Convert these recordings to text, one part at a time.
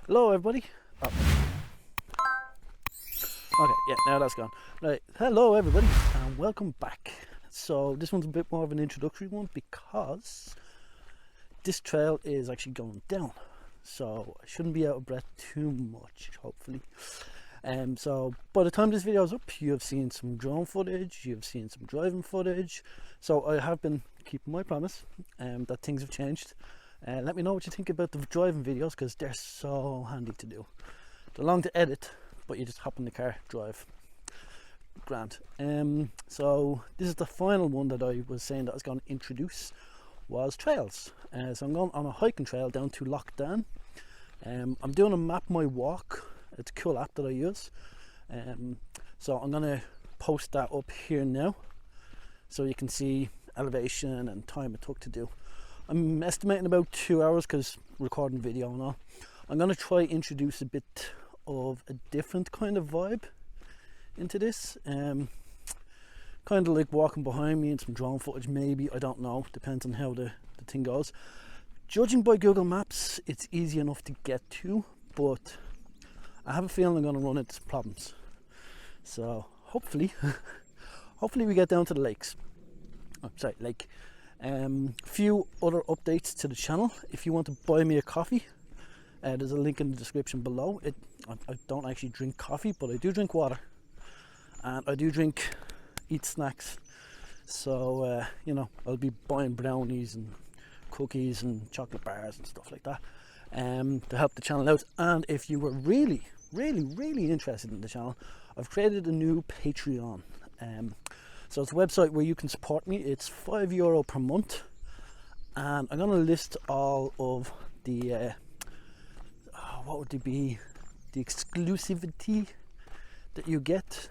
Hello everybody. Oh. Okay, yeah, now that's gone. Right, hello everybody and welcome back. So this one's a bit more of an introductory one because this trail is actually going down. So I shouldn't be out of breath too much, hopefully. So by the time this video is up, you have seen some drone footage, you've seen some driving footage. So I have been keeping my promise that things have changed. Let me know what you think about the driving videos because they're so handy to do. They're long to edit, but you just hop in the car, drive. Grand. So this is the final one that I was saying that I was going to introduce was trails. So I'm going on a hiking trail down to Loch Dan. I'm doing a Map My Walk. It's a cool app that I use. So I'm going to post that up here now so you can see elevation and time it took to do. I'm estimating about 2 hours because recording video and all. I'm going to try introduce a bit of a different kind of vibe into this. Kind of like walking behind me and some drone footage maybe, I don't know, depends on how the thing goes. Judging by Google Maps, it's easy enough to get to, but I have a feeling I'm going to run into problems. So hopefully, hopefully we get down to the lakes. Oh, sorry, lake. Few other updates to the channel. If you want to buy me a coffee, there's a link in the description below. I don't actually drink coffee, but I do drink water, and I do eat snacks. So you know, I'll be buying brownies and cookies and chocolate bars and stuff like that to help the channel out. And if you were really interested in the channel, I've created a new Patreon. So it's a website where you can support me. It's €5 per month, and I'm going to list all of the what would it be, the exclusivity that you get.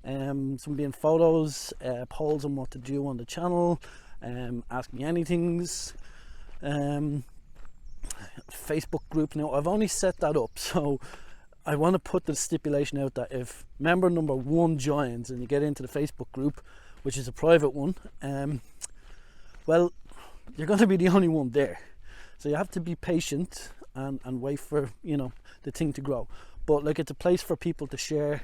Some being photos, polls on what to do on the channel, ask me anythings, Facebook group. Now I've only set that up, so I want to put the stipulation out that if member number 1 joins and you get into the Facebook group, which is a private one, well, you're going to be the only one there. So you have to be patient and wait for, you know, the thing to grow. But like, it's a place for people to share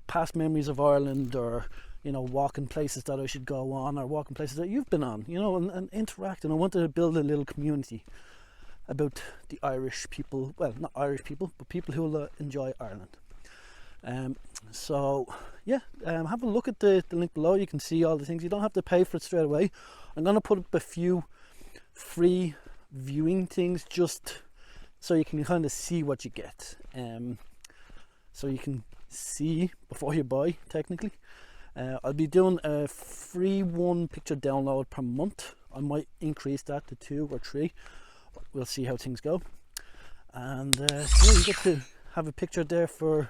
past memories of Ireland, or, you know, walking places that I should go on, or walking places that you've been on, you know, and interact. And I want to build a little community about the Irish people, well, not Irish people, but people who will enjoy Ireland. So yeah, have a look at the link below. You can see all the things. You don't have to pay for it straight away. I'm going to put up a few free viewing things just so you can kind of see what you get, so you can see before you buy, technically. I'll be doing a free 1 picture download per month. I might increase that to 2 or 3. We'll see how things go. And yeah, you get to have a picture there for,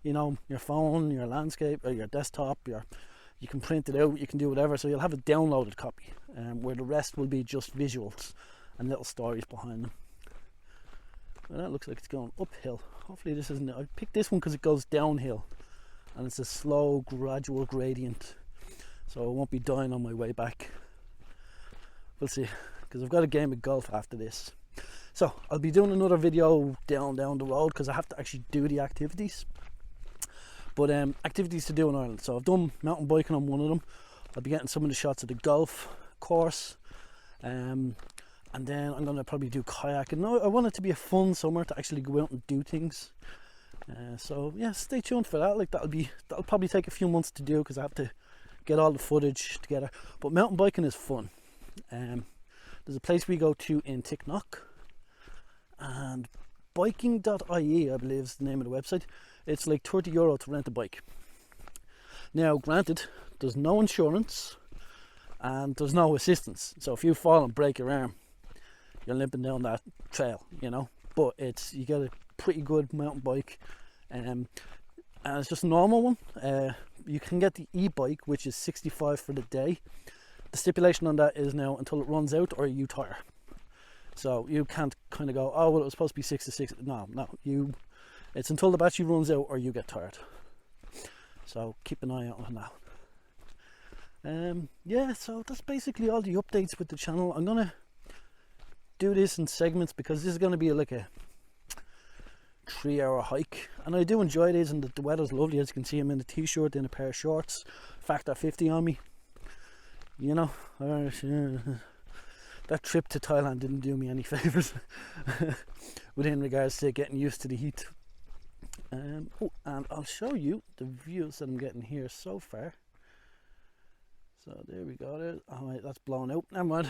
you know, your phone, your landscape, or your desktop. You can print it out, you can do whatever. So you'll have a downloaded copy, where the rest will be just visuals and little stories behind them. Well, that looks like it's going uphill. Hopefully this isn't it. I picked this one because it goes downhill and it's a slow gradual gradient, so I won't be dying on my way back. We'll see, because I've got a game of golf after this. So I'll be doing another video down the road because I have to actually do the activities. But activities to do in Ireland. So I've done mountain biking on one of them. I'll be getting some of the shots of the golf course. And then I'm going to probably do kayaking. No, I want it to be a fun summer to actually go out and do things. So yeah, stay tuned for that. Like, that'll probably take a few months to do because I have to get all the footage together. But mountain biking is fun. There's a place we go to in Ticknock, and biking.ie, I believe is the name of the website. It's like €30 to rent a bike. Now granted, there's no insurance and there's no assistance, so if you fall and break your arm, you're limping down that trail, you know. But you get a pretty good mountain bike, and it's just a normal one. You can get the e-bike, which is 65 for the day. The stipulation on that is now until it runs out or you tire. So you can't kind of go, oh well, it was supposed to be 6 to 6. No, it's until the battery runs out or you get tired. So keep an eye out on that. Yeah, so that's basically all the updates with the channel. I'm gonna do this in segments because this is going to be like a 3-hour hike, and I do enjoy these, and the weather's lovely. As you can see, I'm in a t-shirt and a pair of shorts, Factor 50 on me. You know, that trip to Thailand didn't do me any favours within regards to getting used to the heat. Oh, and I'll show you the views that I'm getting here so far. So there we go. There. Oh wait, that's blown out. Never mind.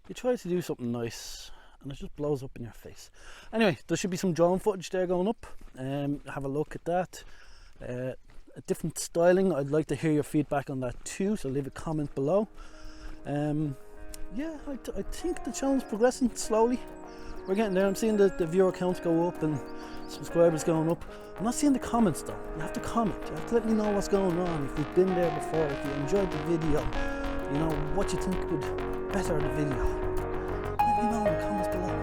You try to do something nice and it just blows up in your face. Anyway, there should be some drone footage there going up. Have a look at that. A different styling. I'd like to hear your feedback on that too, so leave a comment below. Yeah, I think the channel's progressing slowly. We're getting there. I'm seeing the viewer counts go up and subscribers going up. I'm not seeing the comments though. You have to comment. You have to let me know what's going on. If you've been there before, if you enjoyed the video, you know, what you think would better the video. Let me know in the comments below.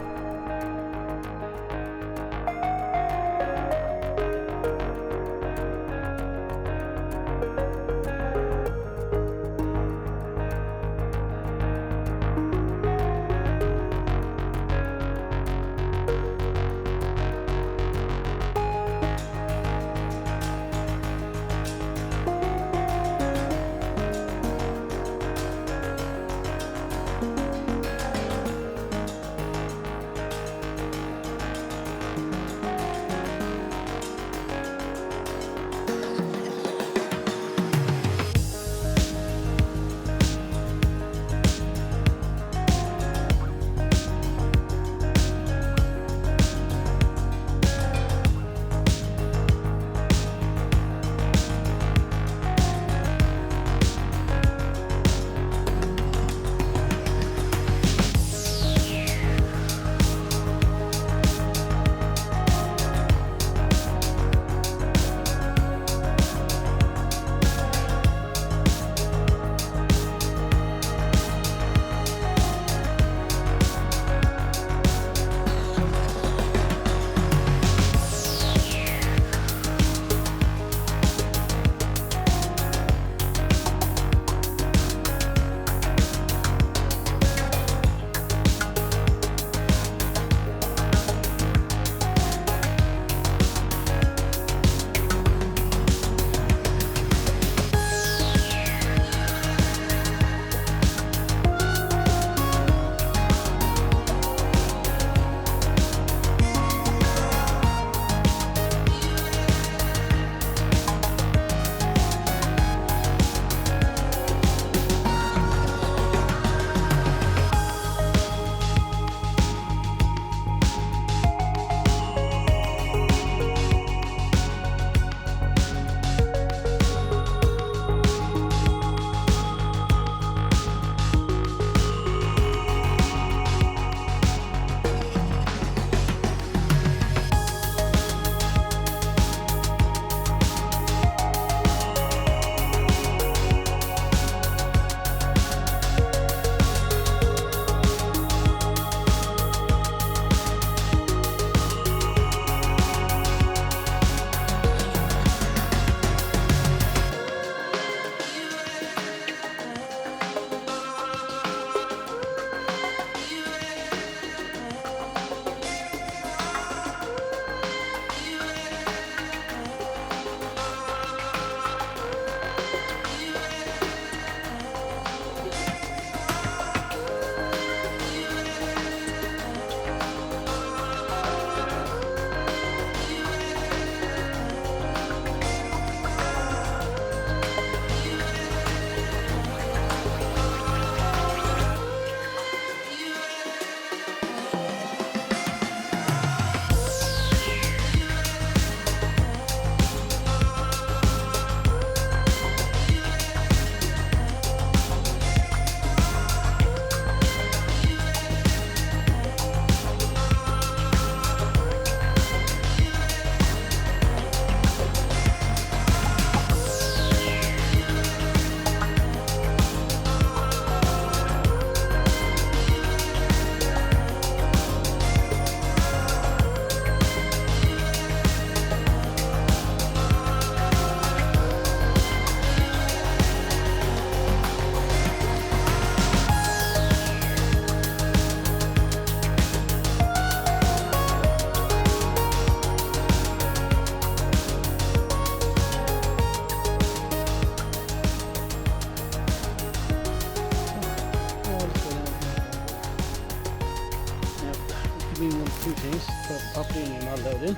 basically one of two things: private property and you're not allowed in,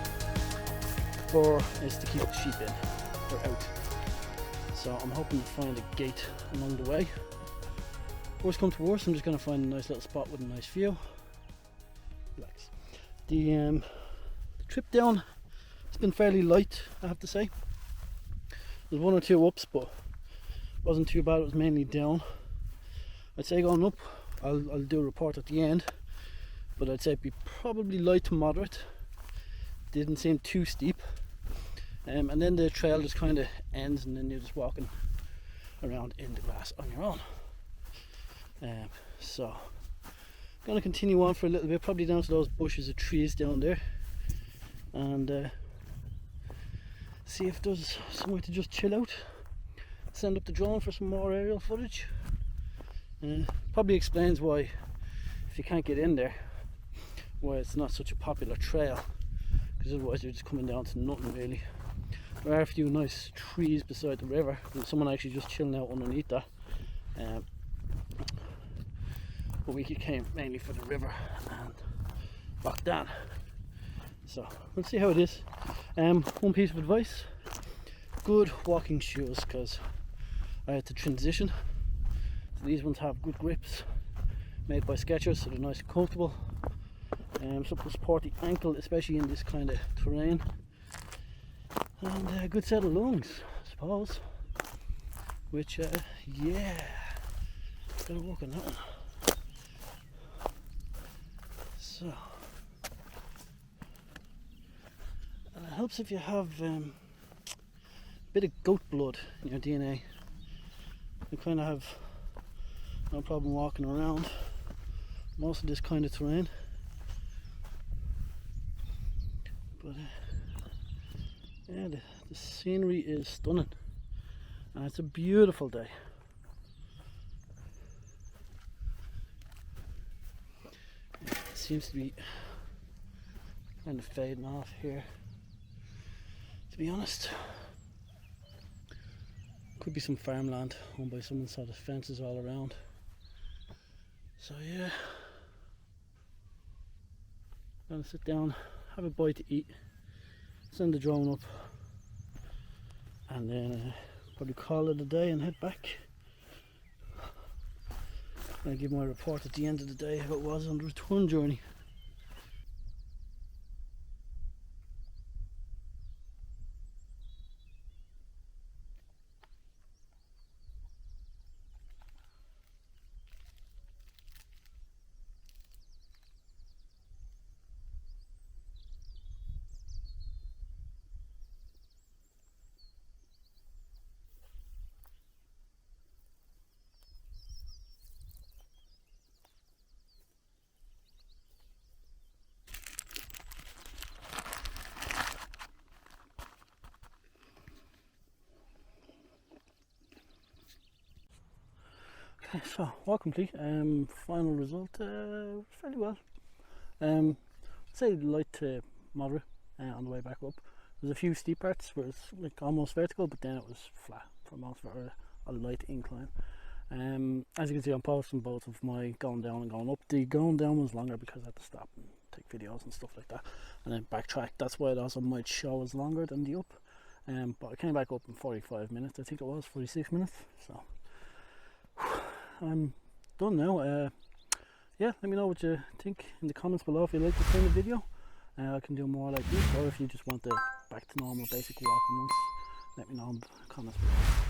or is to keep the sheep in or out. So I'm hoping to find a gate along the way. Worst come to worst, I'm just going to find a nice little spot with a nice view. Relax. The trip down has been fairly light, I have to say. There's one or two ups, but it wasn't too bad. It was mainly down. I'd say going up, I'll do a report at the end, but I'd say it'd be probably light to moderate. Didn't seem too steep. And then the trail just kind of ends, and then you're just walking around in the grass on your own. So I'm going to continue on for a little bit, probably down to those bushes of trees down there, and see if there's somewhere to just chill out. Send up the drone for some more aerial footage. Probably explains why, if you can't get in there, why it's not such a popular trail, because otherwise you're just coming down to nothing really. There are a few nice trees beside the river, and someone actually just chilling out underneath that. But we came mainly for the river and back down. So we'll see how it is. One piece of advice: good walking shoes, because I had to transition. So these ones have good grips, made by Skechers, so they're nice and comfortable. Something to support the ankle, especially in this kind of terrain. And a good set of lungs, I suppose. Which, yeah, gotta work on that one. So, and it helps if you have a bit of goat blood in your DNA. You kind of have no problem walking around most of this kind of terrain. But yeah, the scenery is stunning, and it's a beautiful day. It seems to be kind of fading off here, to be honest. Could be some farmland owned by someone, so the fences all around. So yeah, gonna sit down, have a bite to eat, send the drone up, and then probably call it a day and head back. I'll give my report at the end of the day how it was on the return journey. Okay, so walk complete. Final result, fairly well. I'd say light to moderate on the way back up. There's a few steep parts where it's like almost vertical, but then it was flat for most of it, a light incline. As you can see, I'm posting both of my going down and going up. The going down was longer because I had to stop and take videos and stuff like that, and then backtrack. That's why it also might show as longer than the up. But I came back up in 45 minutes, I think it was 46 minutes. So I'm done now. Yeah, let me know what you think in the comments below if you like this kind of video. I can do more like this, or if you just want the back to normal basic walking ones, let me know in the comments below.